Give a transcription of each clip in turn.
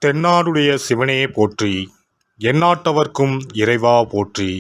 தென்னாடுடைய சிவனே போற்றி, எந்நாட்டவர்க்கும் இறைவா போற்றி.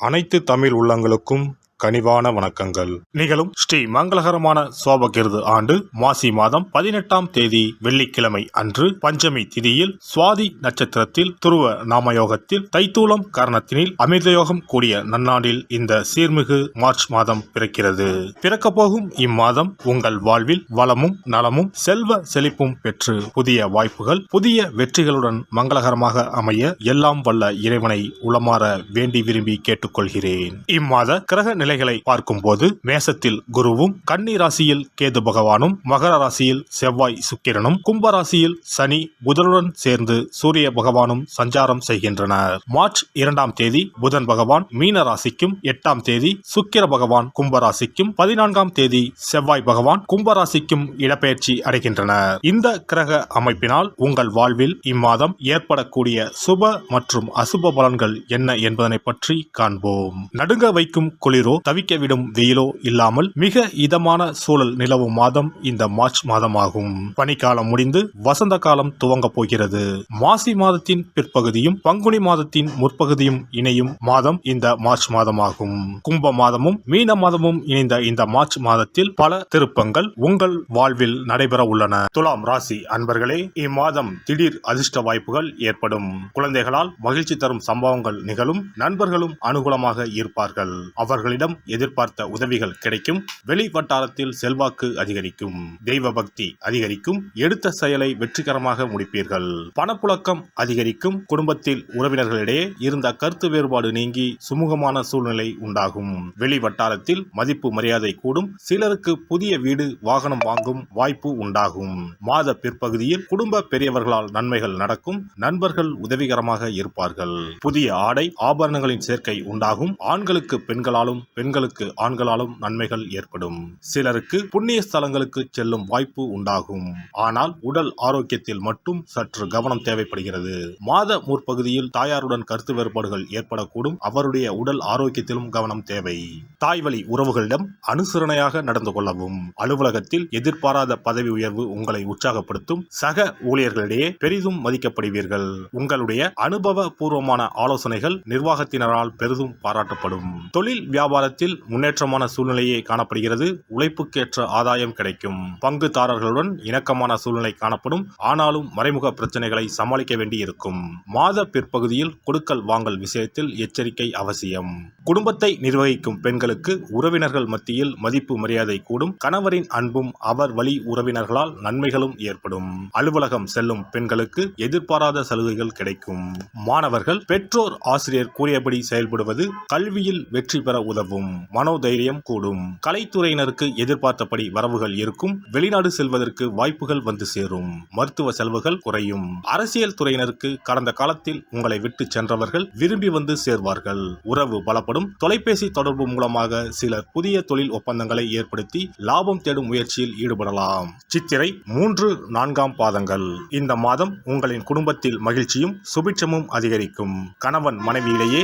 அனைத்து தமிழ் உள்ளங்களுக்கும் கனிவான வணக்கங்கள். நிகழும் ஸ்ரீ மங்களகரமான சோபகிருது ஆண்டு மாசி மாதம் 18ஆம் தேதி வெள்ளிக்கிழமை அன்று பஞ்சமி திதியில் சுவாதி நட்சத்திரத்தில் துருவ நாமயோகத்தில் தைத்தூலம் கரணத்தினில் அமிர்தயோகம் கூடிய நன்னாளில் இந்த சீர்மிகு மார்ச் மாதம் பிறக்கிறது. பிறக்கப் போகும் இம்மாதம் உங்கள் வாழ்வில் வளமும் நலமும் செல்வ செழிப்பும் பெற்று புதிய வாய்ப்புகள் புதிய வெற்றிகளுடன் மங்களகரமாக அமைய எல்லாம் வல்ல இறைவனை உளமாற வேண்டி விரும்பி கேட்டுக்கொள்கிறேன். இம்மாத கிரக நிலைகளை பார்க்கும் போது மேசத்தில் குருவும், கன்னி ராசியில் கேது பகவானும், மகர ராசியில் செவ்வாய் சுக்கிரனும், கும்ப ராசியில் சனி புதனுடன் சேர்ந்து சூரிய பகவானும் சஞ்சாரம் செய்கின்றனர். மார்ச் 2ஆம் தேதி புதன் பகவான் மீன ராசிக்கும், 8ஆம் தேதி சுக்கிர பகவான் கும்ப ராசிக்கும், 14ஆம் தேதி செவ்வாய் பகவான் கும்ப ராசிக்கும் இடப்பெயர்ச்சி அடைகின்றனர். இந்த கிரக அமைப்பினால் உங்கள் வாழ்வில் இம்மாதம் ஏற்படக்கூடிய சுப மற்றும் அசுப பலன்கள் என்ன என்பதனை பற்றி காண்போம். நடுங்க வைக்கும் குளிரோ தவிக்க விடும் வெயிலோ இல்லாமல் மிக இதமான சூழல் நிலவும் மாதம் இந்த மார்ச் மாதமாகும். பனிக்காலம் முடிந்து வசந்த காலம் துவங்க போகிறது. மாசி மாதத்தின் பிற்பகுதியும் பங்குனி மாதத்தின் முற்பகுதியும் இணையும் மாதம் இந்த மார்ச் மாதமாகும். கும்ப மாதமும் மீன மாதமும் இணைந்த இந்த மார்ச் மாதத்தில் பல திருப்பங்கள் உங்கள் வாழ்வில் நடைபெற உள்ளன. துலாம் ராசி அன்பர்களே, இம்மாதம் திடீர் அதிர்ஷ்ட வாய்ப்புகள் ஏற்படும். குழந்தைகளால் மகிழ்ச்சி தரும் சம்பவங்கள் நிகழும். நண்பர்களும் அனுகூலமாக இருப்பார்கள். அவர்களிடம் எதிர்பார்த்த உதவிகள் கிடைக்கும். வெளி வட்டாரத்தில் செல்வாக்கு அதிகரிக்கும். தெய்வ பக்தி அதிகரிக்கும். எடுத்த செயலை வெற்றிகரமாக முடிப்பீர்கள். பணப்புழக்கம் அதிகரிக்கும். குடும்பத்தில் உறவினர்களிடையே இருந்த கருத்து வேறுபாடு நீங்கி சுமூகமான சூழ்நிலை உண்டாகும். வெளி வட்டாரத்தில் மதிப்பு மரியாதை கூடும். சிலருக்கு புதிய வீடு வாகனம் வாங்கும் வாய்ப்பு உண்டாகும். மாத பிற்பகுதியில் குடும்ப பெரியவர்களால் நன்மைகள் நடக்கும். நண்பர்கள் உதவிகரமாக இருப்பார்கள். புதிய ஆடை ஆபரணங்களின் சேர்க்கை உண்டாகும். ஆண்களுக்கு பெண்களாலும் பெண்களுக்கு ஆண்களாலும் நன்மைகள் ஏற்படும். சிலருக்கு புண்ணிய ஸ்தலங்களுக்கு செல்லும் வாய்ப்பு உண்டாகும். ஆனால் உடல் ஆரோக்கியத்தில் மட்டும் சற்று கவனம் தேவைப்படுகிறது. மாத முற்பகுதியில் தாயாருடன் கருத்து வேறுபாடுகள் ஏற்படக்கூடும். அவருடைய உடல் ஆரோக்கியத்திலும் கவனம் தேவை. தாய்வழி உறவுகளிடம் அனுசரணையாக நடந்து கொள்ளவும். அலுவலகத்தில் எதிர்பாராத பதவி உயர்வு உங்களை உற்சாகப்படுத்தும். சக ஊழியர்களிடையே பெரிதும் மதிக்கப்படுவீர்கள். உங்களுடைய அனுபவ பூர்வமான ஆலோசனைகள் நிர்வாகத்தினரால் பெரிதும் பாராட்டப்படும். தொழில் வியாபாரத்தில் முன்னேற்றமான சூழ்நிலையே காணப்படுகிறது. உழைப்புக்கேற்ற ஆதாயம் கிடைக்கும். பங்குதாரர்களுடன் இணக்கமான சூழ்நிலை காணப்படும். ஆனாலும் மறைமுக பிரச்சனைகளை சமாளிக்க வேண்டி இருக்கும். மாத பிற்பகுதியில் கொடுக்கல் வாங்கல் விஷயத்தில் எச்சரிக்கை அவசியம். குடும்பத்தை நிர்வகிக்கும் பெண்களுக்கு உறவினர்கள் மத்தியில் மதிப்பு மரியாதை கூடும். கணவரின் அன்பும் அவர் வழி உறவினர்களால் நன்மைகளும் ஏற்படும். அலுவலகம் செல்லும் பெண்களுக்கு எதிர்பாராத சலுகைகள் கிடைக்கும். மாணவர்கள் பெற்றோர் ஆசிரியர் கூறியபடி செயல்படுவது கல்வியில் வெற்றி பெற உதவும். மனோதைரியம் கூடும். கலைத்துறையினருக்கு எதிர்பார்த்தபடி வரவுகள் இருக்கும். வெளிநாடு செல்வதற்கு வாய்ப்புகள் வந்து சேரும். மருத்துவ செலவுகள் குறையும். அரசியல் துறையினருக்கு கடந்த காலத்தில் உங்களை விட்டு சென்றவர்கள் விரும்பி வந்து சேர்வார்கள். உறவு பலப்படும். தொலைபேசி தொடர்பு மூலமாக சிலர் புதிய தொழில் ஒப்பந்தங்களை ஏற்படுத்தி லாபம் தேடும் முயற்சியில் ஈடுபடலாம். சித்திரை 3, 4ஆம் பாதங்கள். இந்த மாதம் உங்களின் குடும்பத்தில் மகிழ்ச்சியும் சுபிட்சமும் அதிகரிக்கும். கணவன் மனைவியிலேயே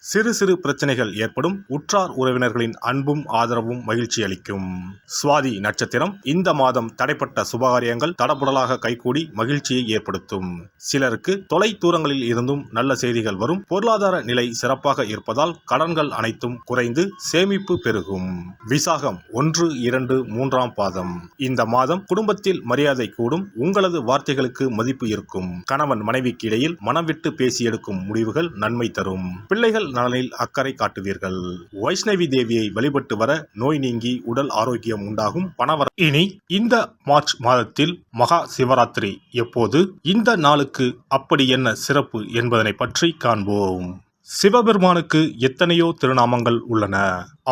சிறு சிறு பிரச்சனைகள் ஏற்படும். உற்றார் உறவினர்களின் அன்பும் ஆதரவும் மகிழ்ச்சி அளிக்கும். சுவாதி நட்சத்திரம். இந்த மாதம் தடைப்பட்ட சுபகாரியங்கள் தடபுடலாக கைகூடி மகிழ்ச்சியை ஏற்படுத்தும். சிலருக்கு தொலை தூரங்களில் இருந்தும் நல்ல செய்திகள் வரும். பொருளாதார நிலை சிறப்பாக இருப்பதால் கடன்கள் அனைத்தும் குறைந்து சேமிப்பு பெருகும். விசாகம் 1, 2, 3ஆம் பாதம். இந்த மாதம் குடும்பத்தில் மரியாதை கூடும். உங்களது வார்த்தைகளுக்கு மதிப்பு இருக்கும். கணவன் மனைவிக்கு இடையில் மனம் விட்டு பேசி எடுக்கும் முடிவுகள் நன்மை தரும். பிள்ளைகள் நலனில் அக்கறை காட்டுவீர்கள். வைஷ்ணவி தேவியை வழிபட்டு வர நோய் நீங்கி உடல் ஆரோக்கியம் உண்டாகும். பணவர. இனி இந்த மார்ச் மாதத்தில் மகா சிவராத்திரி எப்போது, இந்த நாளுக்கு அப்படி என்ன சிறப்பு என்பதனை பற்றி காண்போம். சிவபெருமானுக்கு எத்தனையோ திருநாமங்கள் உள்ளன.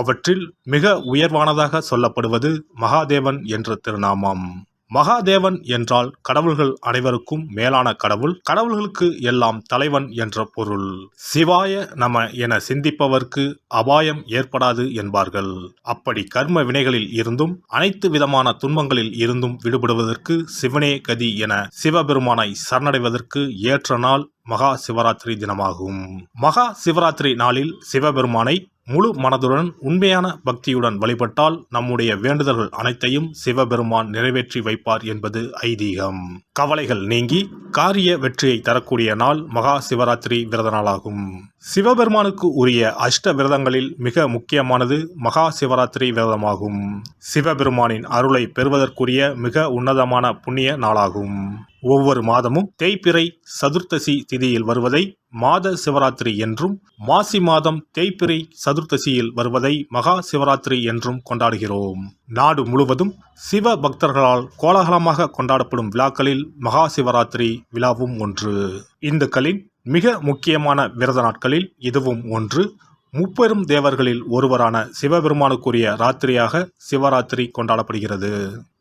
அவற்றில் மிக உயர்வானதாக சொல்லப்படுவது மகாதேவன் என்ற திருநாமம். மகாதேவன் என்றால் கடவுள்கள் அனைவருக்கும் மேலான கடவுள். கடவுள்களுக்கு எல்லாம் தலைவன் என்ற பொருள். சிவாய நம என சிந்திப்பவர்க்கு அபாயம் ஏற்படாது என்பார்கள். அப்படி கர்ம வினைகளில் இருந்தும் அனைத்து விதமான துன்பங்களில் இருந்தும் விடுபடுவதற்கு சிவனே கதி என சிவபெருமானை சரணடைவதற்கு ஏற்ற நாள் மகா சிவராத்திரி தினமாகும். மகா சிவராத்திரி நாளில் சிவபெருமானை முழு மனதுடன் உண்மையான பக்தியுடன் வழிபட்டால் நம்முடைய வேண்டுதல்கள் அனைத்தையும் சிவபெருமான் நிறைவேற்றி வைப்பார் என்பது ஐதீகம். கவலைகள் நீங்கி காரிய வெற்றியை தரக்கூடிய நாள் மகா சிவராத்திரி விரத நாளாகும். சிவபெருமானுக்கு உரிய அஷ்ட விரதங்களில் மிக முக்கியமானது மகா சிவராத்திரி விரதமாகும். சிவபெருமானின் அருளை பெறுவதற்குரிய மிக உன்னதமான புண்ணிய நாளாகும். ஒவ்வொரு மாதமும் தேய்பிறை சதுர்த்தசி திதியில் வருவதை மாத சிவராத்திரி என்றும், மாசி மாதம் தேய்பிறை சதுர்த்தசியில் வருவதை மகா சிவராத்திரி என்றும் கொண்டாடுகிறோம். நாடு முழுவதும் சிவ பக்தர்களால் கோலாகலமாக கொண்டாடப்படும் விழாக்களில் மகா சிவராத்திரி விழாவும் ஒன்று. இந்துக்களின் மிக முக்கியமான விரத நாட்களில் இதுவும் ஒன்று. முப்பெரும் தேவர்களில் ஒருவரான சிவபெருமானுக்குரிய ராத்திரியாக சிவராத்திரி கொண்டாடப்படுகிறது.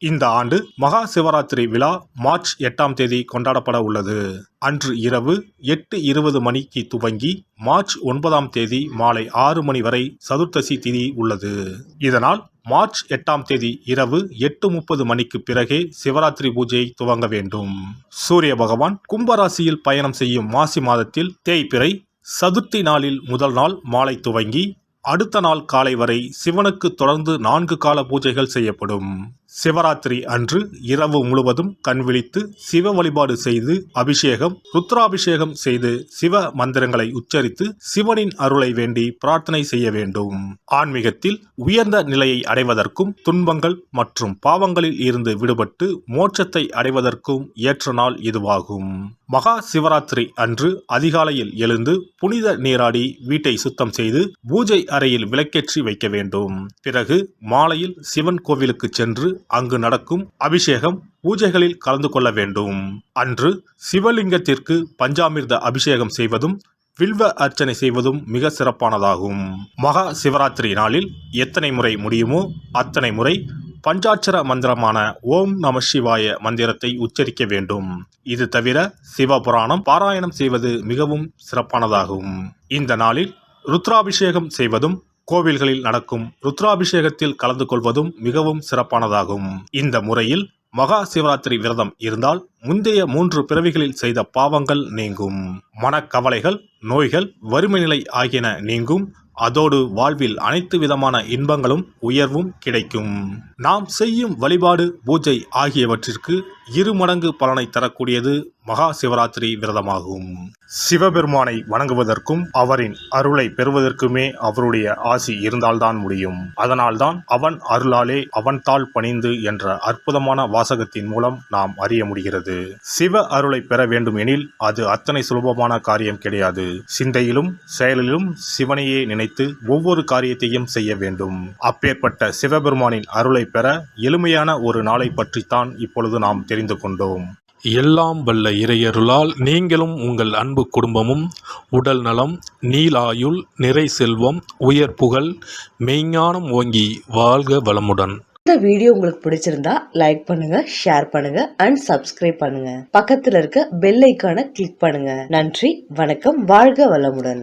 இந்த ஆண்டு மகா சிவராத்திரி விழா மார்ச் 8ஆம் தேதி கொண்டாடப்பட உள்ளது. அன்று இரவு 8:20 மணிக்கு துவங்கி மார்ச் 9ஆம் தேதி மாலை 6 மணி வரை சதுர்த்தசி திதி உள்ளது. இதனால் மார்ச் 8ஆம் தேதி இரவு 8:30 மணிக்கு பிறகே சிவராத்திரி பூஜை துவங்க வேண்டும். சூரிய பகவான் கும்பராசியில் பயணம் செய்யும் மாசி மாதத்தில் தேய்பிறை சதுர்த்தி நாளில் முதல் நாள் மாலை துவங்கி அடுத்த நாள் காலை வரை சிவனுக்கு தொடர்ந்து 4 கால பூஜைகள் செய்யப்படும். சிவராத்திரி அன்று இரவு முழுவதும் கண் விழித்து சிவ வழிபாடு செய்து அபிஷேகம் ருத்ராபிஷேகம் செய்து சிவ மந்திரங்களை உச்சரித்து சிவனின் அருளை வேண்டி பிரார்த்தனை செய்ய வேண்டும். ஆன்மீகத்தில் உயர்ந்த நிலையை அடைவதற்கும் துன்பங்கள் மற்றும் பாவங்களில் இருந்து விடுபட்டு மோட்சத்தை அடைவதற்கும் ஏற்ற நாள் இதுவாகும். மகா சிவராத்திரி அன்று அதிகாலையில் எழுந்து புனித நீராடி வீட்டை சுத்தம் செய்து பூஜை அறையில் விளக்கேற்றி வைக்க வேண்டும். பிறகு மாலையில் சிவன் கோவிலுக்கு சென்று அங்கு நடக்கும் அபிஷேகம் பூஜைகளில் கலந்து கொள்ள வேண்டும். அன்று சிவலிங்கத்திற்கு பஞ்சாமிர்த அபிஷேகம் செய்வதும் வில்வ அர்ச்சனை செய்வதும் மிக சிறப்பானதாகும். மகா சிவராத்திரி நாளில் எத்தனை முறை முடியுமோ அத்தனை முறை பஞ்சாட்சர மந்திரமான ஓம் நம சிவாய மந்திரத்தை உச்சரிக்க வேண்டும். இது தவிர சிவபுராணம் பாராயணம் செய்வது மிகவும் சிறப்பானதாகும். இந்த நாளில் ருத்ராபிஷேகம் செய்வதும் கோவில்களில் நடக்கும் ருத்ராபிஷேகத்தில் கலந்து கொள்வதும் மிகவும் சிறப்பானதாகும். இந்த முறையில் மகா சிவராத்திரி விரதம் இருந்தால் முந்தைய 3 பிறவிகளில் செய்த பாவங்கள் நீங்கும். மனக்கவலைகள், நோய்கள், வறுமை நிலை ஆகியன நீங்கும். அதோடு வாழ்வில் அனைத்து விதமான இன்பங்களும் உயர்வும் கிடைக்கும். நாம் செய்யும் வழிபாடு பூஜை ஆகியவற்றிற்கு 2 மடங்கு பலனை தரக்கூடியது மகா சிவராத்திரி விரதமாகும். சிவபெருமானை வணங்குவதற்கும் அவரின் அருளை பெறுவதற்குமே அவருடைய ஆசி இருந்தால்தான் முடியும். அதனால்தான் அவன் அருளாலே அவன் தாள் பணிந்து என்ற அற்புதமான வாசகத்தின் மூலம் நாம் அறிய முடிகிறது. சிவ அருளை பெற வேண்டும் எனில் அது அத்தனை சுலபமான காரியம் கிடையாது. சிந்தையிலும் செயலிலும் சிவனையே நினைத்து ஒவ்வொரு காரியத்தையும் செய்ய வேண்டும். அப்பேற்பட்ட சிவபெருமானின் அருளை பெற எளிமையான ஒரு நாளை பற்றித்தான் இப்பொழுது நாம் தெரிந்து கொண்டோம். எல்லாம் வல்ல இறையருளால் நீங்களும் உங்கள் அன்பு குடும்பமும் உடல் நலம், நீலாயுள், நிறை செல்வம், உயர் புகழ், மெய்ஞானம் ஓங்கி வாழ்க வளமுடன். இந்த வீடியோ உங்களுக்கு பிடிச்சிருந்தா லைக் பண்ணுங்க, ஷேர் பண்ணுங்க அண்ட் சப்ஸ்கிரைப் பண்ணுங்க. பக்கத்துல இருக்க பெல் ஐகானை கிளிக் பண்ணுங்க. நன்றி, வணக்கம், வாழ்க வளமுடன்.